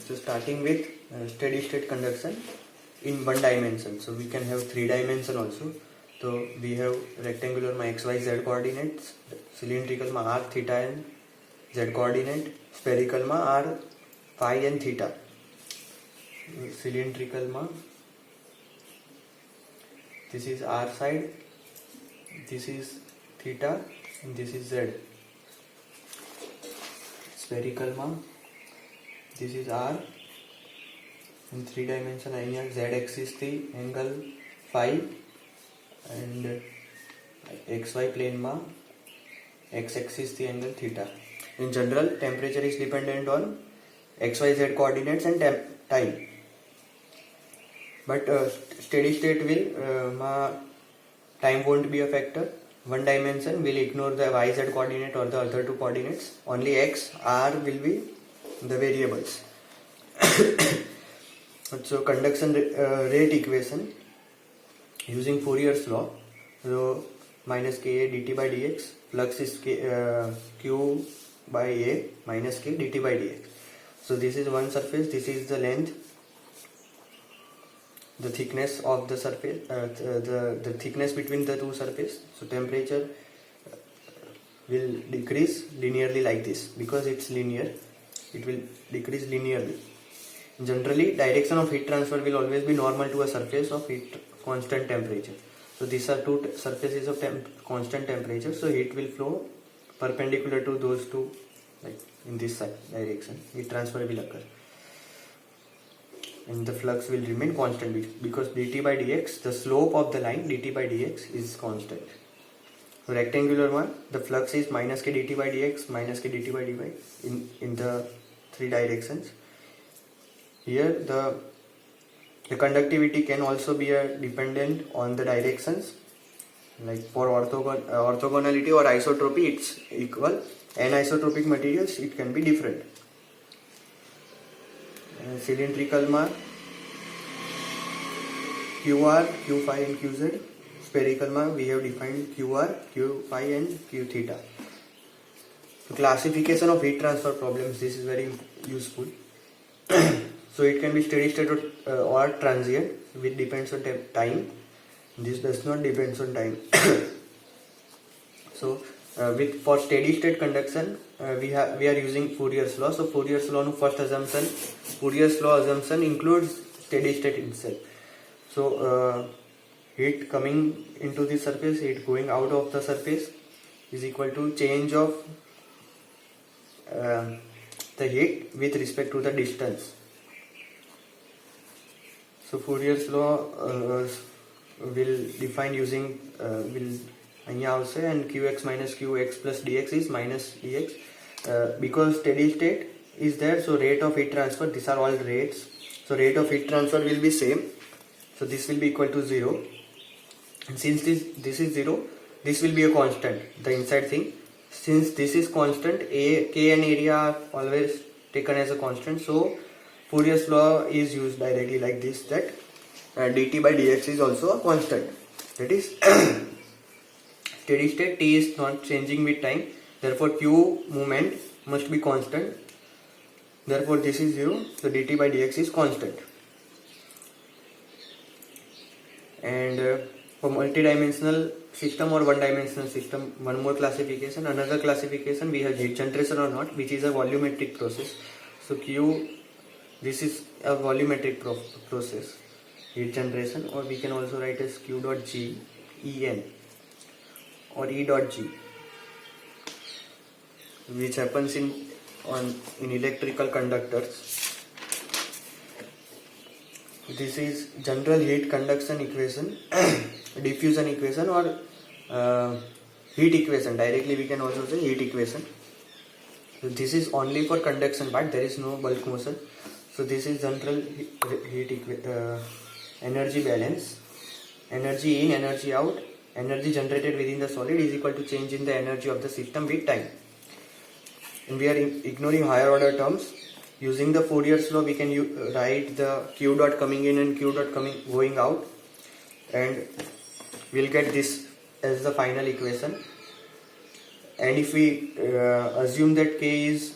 So starting with steady state conduction in one dimension. So we can have 3 dimension also. So we have rectangular ma xyz coordinates, cylindrical ma r theta and z coordinate, spherical ma r phi and theta. Cylindrical ma this is r side, this is theta and this is z. Spherical ma this is r in 3 dimension. અહીંયા z axis થી angle phi and xy plane ma x axis thi angle theta. In general, temperature is dependent on xyz coordinates and time, but steady state will time won't be a factor. One dimension will ignore the yz coordinate or the other 2 coordinates. Only x, r will be the variables. So conduction rate equation using Fourier's law. So minus ka dt by dx, flux is q by a minus k dt by dx. So this is one surface, this is the length, the thickness of the surface, the thickness between the 2 surfaces. So temperature will decrease linearly like this, because it's linear, it will decrease linearly. Generally, direction of heat transfer will always be normal to a surface of constant temperature. So these are 2 surfaces of constant temperature, so heat will flow perpendicular to those 2, like in this direction. Heat transfer will occur and the flux will remain constant, because dt by dx, the slope of the line dt by dx is constant. So rectangular one, the flux is minus k dt by dx, minus k dt by dy in the 3 directions. Here the conductivity can also be dependent on the directions. Like for orthogonality or isotropy, it's equal. Anisotropic materials, it can be different. Cylindrical ma QR, Q phi and QZ. Spherical ma we have defined QR, Q phi and Q theta. So classification of heat transfer problems, this is very useful. So it can be steady state or transient, which depends on time. This does not depend on time. So for steady state conduction, we are using Fourier's law. So Fourier's law no first assumption, Fourier's law assumption includes steady state itself. So heat coming into the surface, heat going out of the surface is equal to change of the heat with respect to the distance. So Fourier's law will define using and qx minus qx plus dx is minus dx, because steady state is there. So rate of heat transfer, these are all rates. So rate of heat transfer will be same. So this will be equal to 0. And since this is 0, this will be a constant, the inside thing. Since this is constant, k and area are always taken as a constant. So Fourier's law is used directly like this, that dt by dx is also a constant. That is steady state, t is not changing with time, therefore q moment must be constant, therefore this is 0, so dt by dx is constant. And for multi-dimensional system or one-dimensional system, one more classification, another classification, we have heat generation or not, which is a volumetric process. So q, this is a volumetric process, heat generation, or we can also write as q dot g en or e dot g, which happens in electrical conductors. This is general heat conduction equation, diffusion equation, or heat equation. Directly we can also say heat equation. So this is only for conduction part, there is no bulk motion. So this is general heat energy balance, energy in, energy out, energy generated within the solid is equal to change in the energy of the system with time. And we are ignoring higher order terms. Using the Fourier's law, we can write the q dot coming in and q dot going out, and we'll get this as the final equation. And if we assume that k is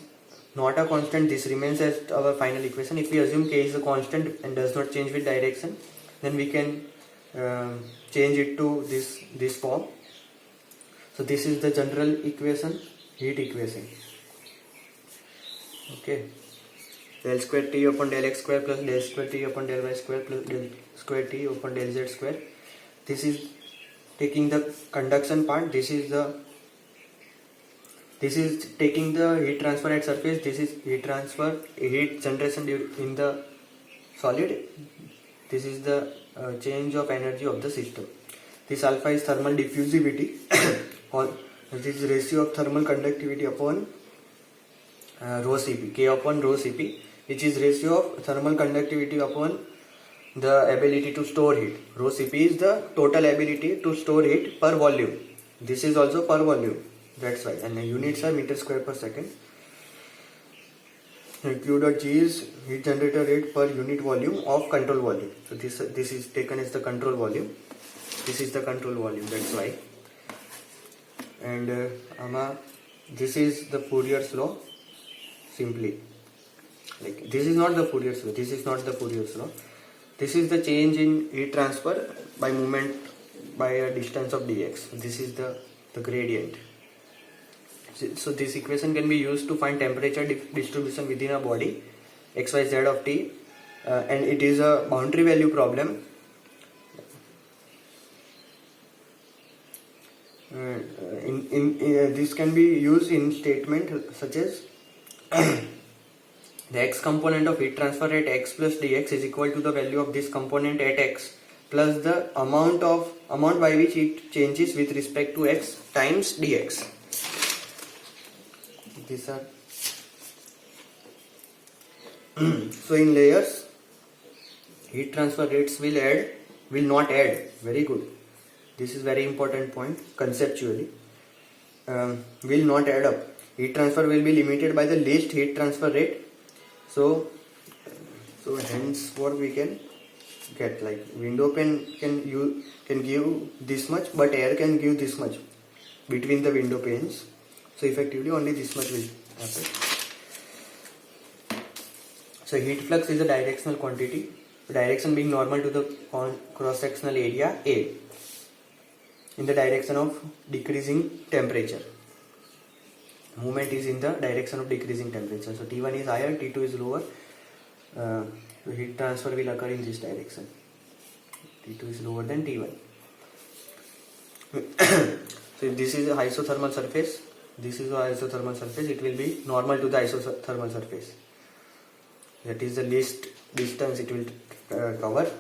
not a constant, this remains as our final equation. If we assume k is a constant and does not change with direction, then we can change it to this form. So this is the general equation, heat equation. Okay, del square T upon del x square plus del square T upon del y square plus del square T upon del z square. This is taking the conduction part. This is taking the heat transfer at surface. This is heat transfer, heat generation in the solid. This is the change of energy of the system. This alpha is thermal diffusivity or this is ratio of thermal conductivity upon rho Cp, K upon rho Cp, which is ratio of thermal conductivity upon the ability to store heat. Rho Cp is the total ability to store heat per volume. This is also per volume. That's why. And the units are meter square per second. Q dot G is heat generator rate per unit volume of control volume. So this is taken as the control volume. This is the control volume. That's why. And this is the Fourier's law. Simply, like this is not the Fourier's law. This is not the Fourier's law. This is the change in heat transfer by movement by a distance of dx. This is the gradient. So this equation can be used to find temperature distribution within a body xyz of t, and it is a boundary value problem. This can be used in statement such as the x component of heat transfer at x plus dx is equal to the value of this component at x plus the amount by which it changes with respect to x times dx. These are so in layers heat transfer rates will not add. Very good. This is very important point conceptually. Will not add up. Heat transfer will be limited by the least heat transfer rate. So hence what we can get, like window pane can give this much, but air can give this much between the window panes. So effectively only this much will happen. So heat flux is a directional quantity, direction being normal to the cross-sectional area A in the direction of decreasing temperature. Movement is in the direction of decreasing temperature. So T1 is higher, T2 is lower. Heat transfer will occur in this direction. T2 is lower than T1. So if this is a isothermal surface, this is an isothermal surface, it will be normal to the isothermal surface. That is the least distance it will cover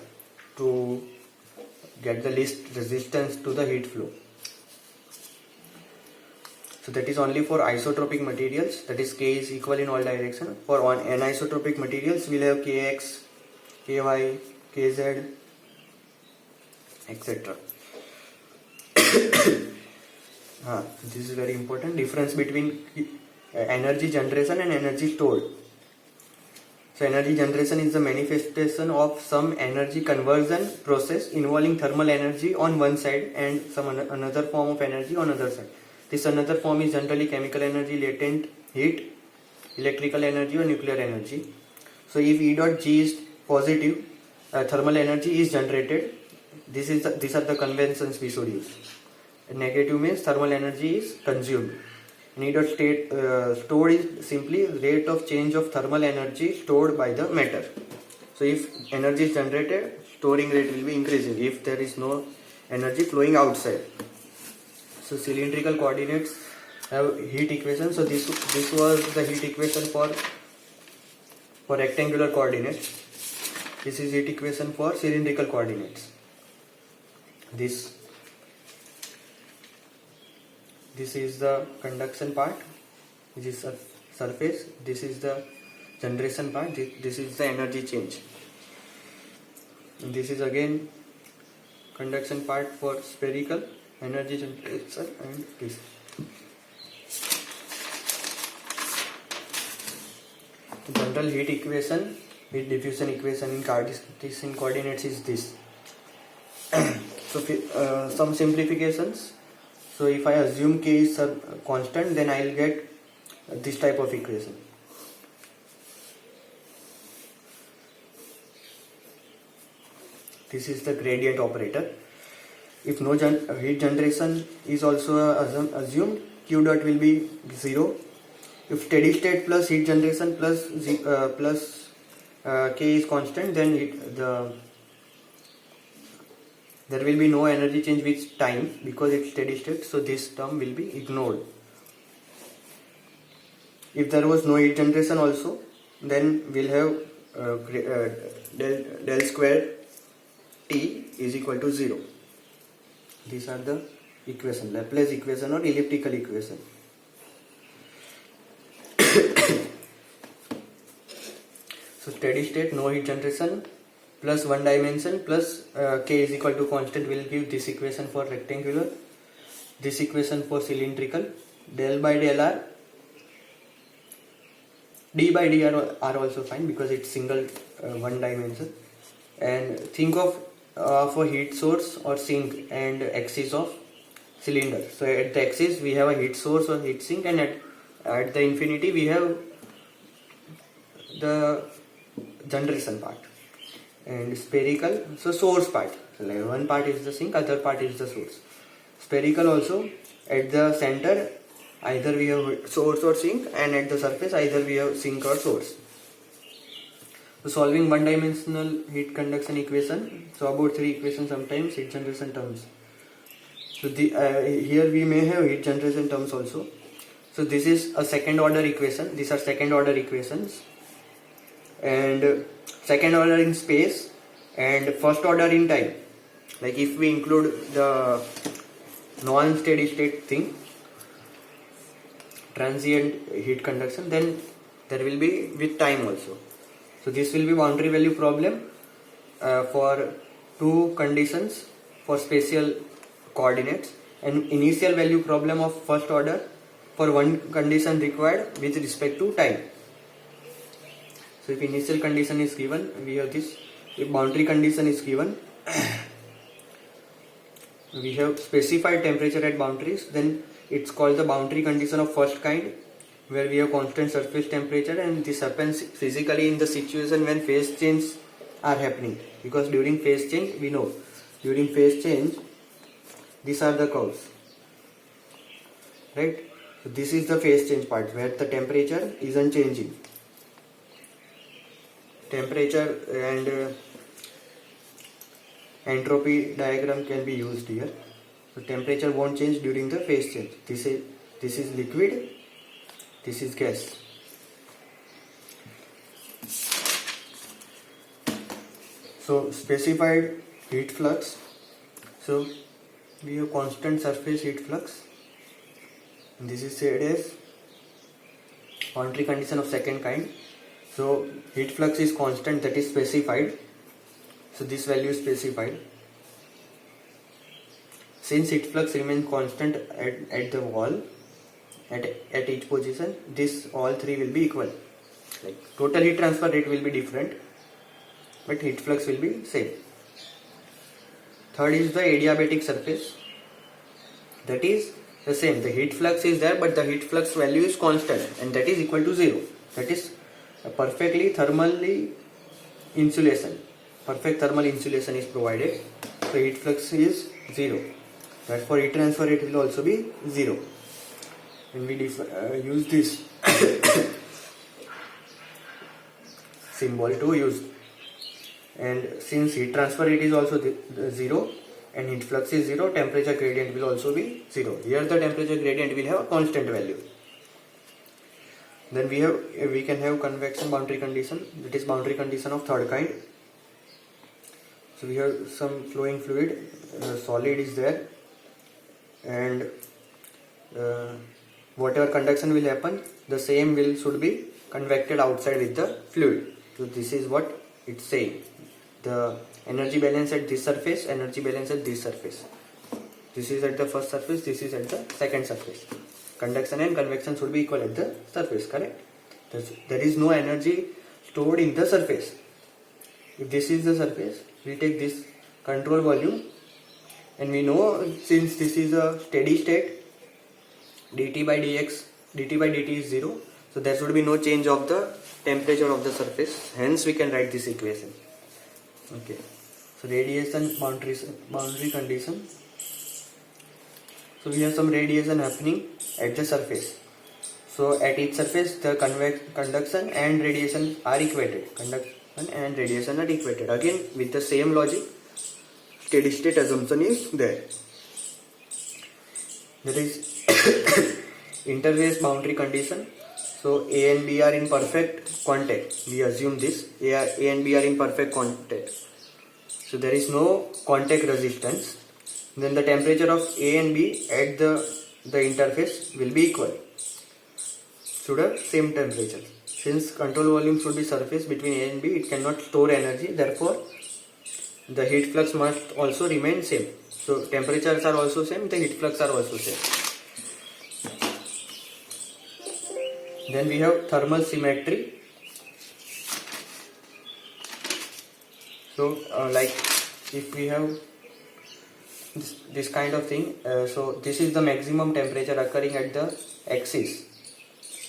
to get the least resistance to the heat flow. So that is only for isotropic materials, that is K is equal in all directions. For anisotropic materials, we will have Kx, Ky, Kz, etc. This is very important. Difference between energy generation and energy stored. So energy generation is the manifestation of some energy conversion process involving thermal energy on one side and some another form of energy on other side. This another form is generally chemical energy, latent heat, electrical energy or nuclear energy. So if E dot G is positive, thermal energy is generated. These are the conventions we should use. Negative means thermal energy is consumed. And E dot stored is simply rate of change of thermal energy stored by the matter. So if energy is generated, storing rate will be increasing if there is no energy flowing outside. So cylindrical coordinates have heat equation. So this was the heat equation for rectangular coordinates. This is heat equation for cylindrical coordinates. This is the conduction part, which is a surface. This is the generation part. This is the energy change. And this is again conduction part for spherical energy generation, and this. General heat equation, heat diffusion equation in Cartesian coordinates is this. So some simplifications. So if I assume K is constant, then I will get this type of equation. This is the gradient operator. If no heat generation is also assumed, Q dot will be 0. If steady state plus heat generation plus K is constant, then there will be no energy change with time because it's steady state, so this term will be ignored. If there was no heat generation also, then we'll have del square T is equal to 0. These are the equation, Laplace equation or elliptical equation. So steady state, no heat generation, plus one dimension, plus K is equal to constant will give this equation for rectangular, this equation for cylindrical, del by del R, d by d are also fine because it's single one dimension. And think of a heat source or sink and axis of cylinder. So at the axis we have a heat source or heat sink, and at the infinity we have the generation part. And spherical, so source part. So like one part is the sink, other part is the source. Spherical also, at the center either we have source or sink, and at the surface either we have sink or source. So solving one dimensional heat conduction equation, so about 3 equations sometimes heat generation terms. So here we may have heat generation terms also. So this is a second order equation, these are second order equations, and second order in space and first order in time. Like if we include the non-steady state thing, transient heat conduction, then there will be with time also. So this will be boundary value problem for two conditions for spatial coordinates, and initial value problem of first order for one condition required with respect to time. So if initial condition is given, we have this. If boundary condition is given, we have specified temperature at boundaries, then it's called the boundary condition of first kind, where we have constant surface temperature, and this happens physically in the situation when phase change are happening, because during phase change we know, during phase change these are the curves, right? So this is the phase change part where the temperature isn't changing. Temperature and entropy diagram can be used here. So temperature won't change during the phase change. This is liquid, this is gas. So specified heat flux. So we have constant surface heat flux. And this is said as boundary condition of second kind. So heat flux is constant, that is specified. So this value is specified. Since heat flux remains constant at the wall, at each position, this all three will be equal. Like total heat transfer rate will be different, but heat flux will be same. Third is the adiabatic surface. That is the same. The heat flux is there, but the heat flux value is constant, and that is equal to 0. That is perfectly thermally insulation. Perfect thermal insulation is provided. So heat flux is 0. Therefore heat transfer rate will also be 0. And we use this symbol to use. And since heat transfer rate is also 0 and heat flux is 0, temperature gradient will also be 0. Here the temperature gradient will have a constant value. Then we can have convection boundary condition, that is boundary condition of third kind. So we have some flowing fluid, solid is there, and whatever conduction will happen, the same should be convected outside with the fluid. So this is what it's saying. The energy balance at this surface, energy balance at this surface. This is at the first surface, this is at the second surface. Conduction and convection should be equal at the surface, correct? There is no energy stored in the surface. If this is the surface, we take this control volume, and we know since this is a steady state, dt by dt is 0, so there should be no change of the temperature of the surface, hence we can write this equation. Okay, So radiation boundary condition. So we have some radiation happening at the surface. So at each surface the conduction and radiation are equated. Conduction and radiation are equated. Again with the same logic, steady state assumption is there. That is interface boundary condition. So A and B are in perfect contact. We assume this. A and B are in perfect contact. So there is no contact resistance. Then the temperature of A and B at the interface will be equal. Should have same temperature. Since control volume should be surface between A and B, it cannot store energy. Therefore, the heat flux must also remain same. So temperatures are also same. The heat flux are also same. Then we have thermal symmetry. So like if we have this kind of thing, so this is the maximum temperature occurring at the axis.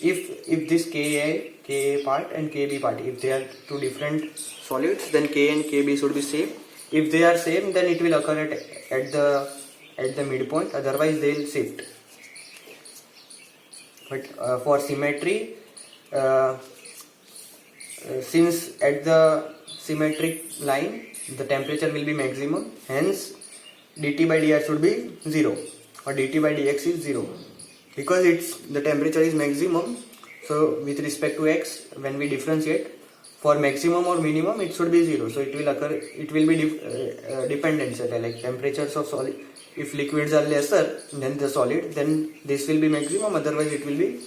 If this Ka part and Kb part, if they are two different solids, then K and Kb should be same. If they are same, then it will occur at the midpoint. Otherwise, they will shift. But for symmetry, since at the symmetric line the temperature will be maximum, hence dt by dr should be 0 or dt by dx is 0, because the temperature is maximum. So with respect to x, when we differentiate, for maximum or minimum it should be 0. So it will occur, it will be dependence, like temperatures of solid. If liquids are lesser than the solid, then this will be maximum, otherwise it will be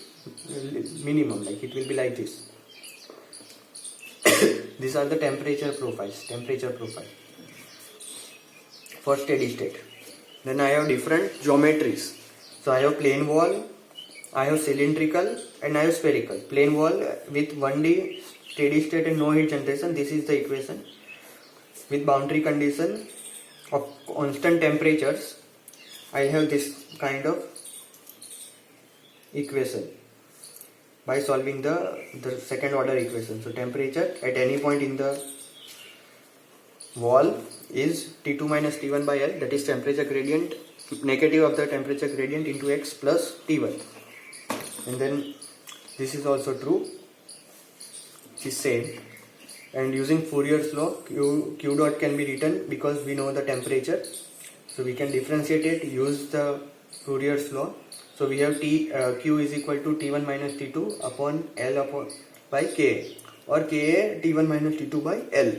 minimum, like it will be like this. These are the temperature profiles for steady state. Then I have different geometries. So I have plane wall, I have cylindrical, and I have spherical. Plane wall with 1D steady state and no heat generation, this is the equation. With boundary condition of constant temperatures, I have this kind of equation by solving the second order equation. So temperature at any point in the wall is T2 minus T1 by L, that is temperature gradient, negative of the temperature gradient into x plus T1. And then this is also true, it is same. And using Fourier's law, Q dot can be written because we know the temperature. So we can differentiate it, use the Fourier's law. So we have Q is equal to T1 minus T2 upon L by Ka, or Ka T1 minus T2 by L.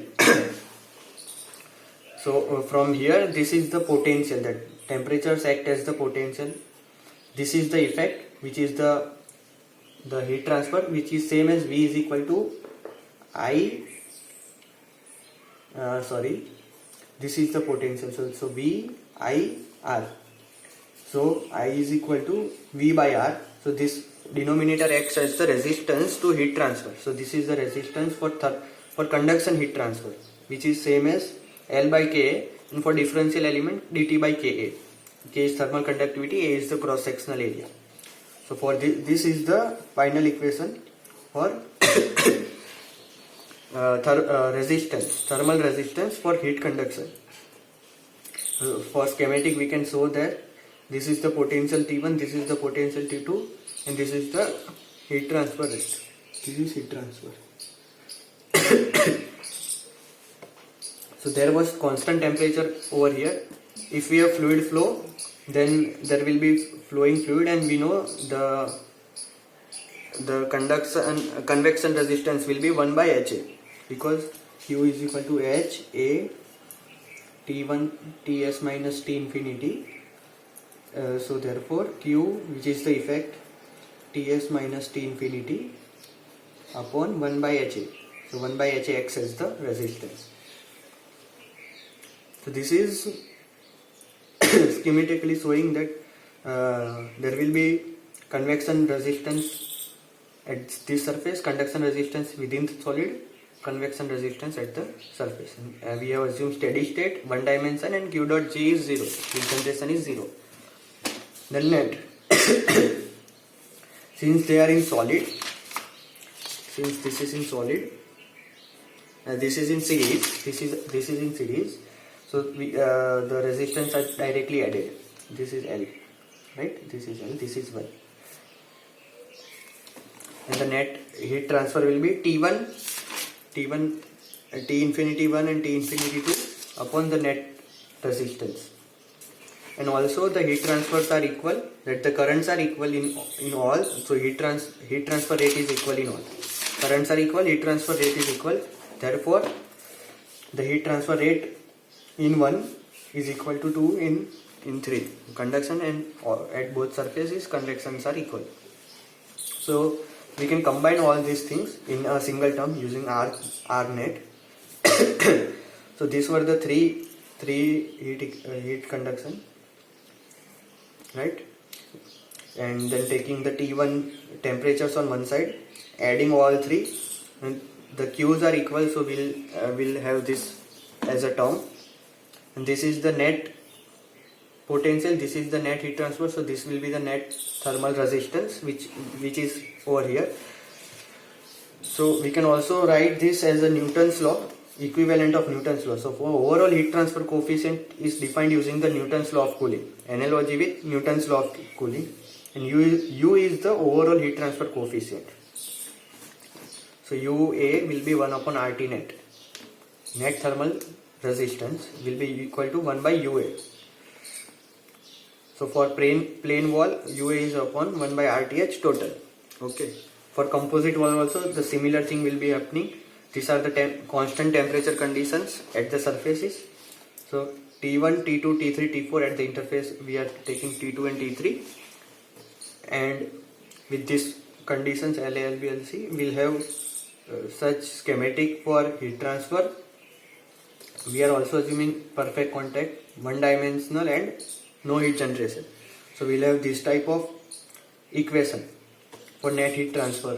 So from here, this is the potential, that temperatures act as the potential. This is the effect, which is the heat transfer, which is same as V is equal to this is the potential. So V I R. So I is equal to V by R. So this denominator acts as the resistance to heat transfer. So this is the resistance for conduction heat transfer, which is same as L by Ka, and for differential element dt by Ka. K is thermal conductivity, A is the cross sectional area. So for this is the final equation for thermal resistance for heat conduction. For schematic we can show that this is the potential T1, this is the potential T2, and this is the heat transfer rate. This is heat transfer. So there was constant temperature over here. If we have fluid flow, then there will be flowing fluid, and we know the convection resistance will be 1 by HA, because Q is equal to H A T1 Ts minus T infinity. So therefore Q, which is the effect, Ts minus T infinity upon 1 by HA. So 1 by HA acts as the resistance. So this is schematically showing that there will be convection resistance at this surface, conduction resistance within the solid, convection resistance at the surface. And we have assumed steady state, one dimension, and Q dot G is 0. Heat generation is 0. Then net. Since they are in solid, since this is in solid, this is in series, this is in series, So the resistance are directly added. This is L, right? This is L, this is 1. And the net heat transfer will be T1, T infinity 1 and T infinity 2 upon the net resistance. And also the heat transfers are equal, that the currents are equal in all. So heat transfer rate is equal in all. Currents are equal, heat transfer rate is equal. Therefore, the heat transfer rate in 1 is equal to 2 in 3. Conduction and at both surfaces convections are equal. So we can combine all these things in a single term using R net. So these were the three heat conduction, right? And then taking the T1 temperatures on one side, adding all three, and the Q's are equal, so we'll have this as a term. And this is the net potential, this is the net heat transfer, so this will be the net thermal resistance which is over here. So we can also write this as a Newton's law, equivalent of Newton's law. So for overall heat transfer coefficient is defined using the Newton's law of cooling, analogy with Newton's law of cooling, and U is the overall heat transfer coefficient. So UA will be 1 upon RT net. Net thermal resistance will be equal to 1 by UA. So for plain wall, UA is upon 1 by RTH total. Okay. For composite wall also the similar thing will be happening. These are the constant temperature conditions at the surfaces. So T1, T2, T3, T4 at the interface we are taking T2 and T3. And with these conditions LA, LB, LC, we'll have such schematic for heat transfer. We are also assuming perfect contact, one dimensional and no heat generation. So we'll have this type of equation for net heat transfer.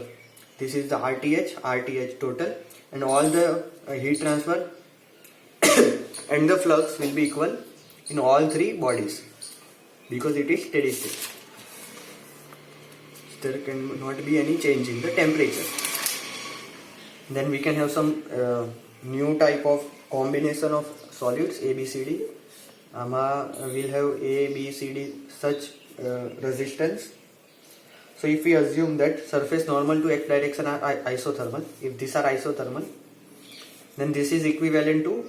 This is the RTH total, and all the heat transfer and the flux will be equal in all three bodies because it is steady state. There cannot be any change in the temperature. Then we can have some new type of combination of solids A, B, C, D. We'll have A, B, C, D such resistance. So if we assume that surface normal to x direction are isothermal, if these are isothermal, then this is equivalent to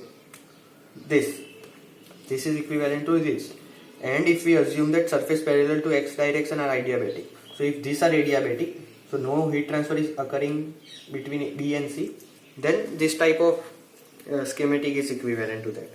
this. This is equivalent to this. And if we assume that surface parallel to x direction are adiabatic, so if these are adiabatic, so no heat transfer is occurring between B and C, then this type of schematic is equivalent to that.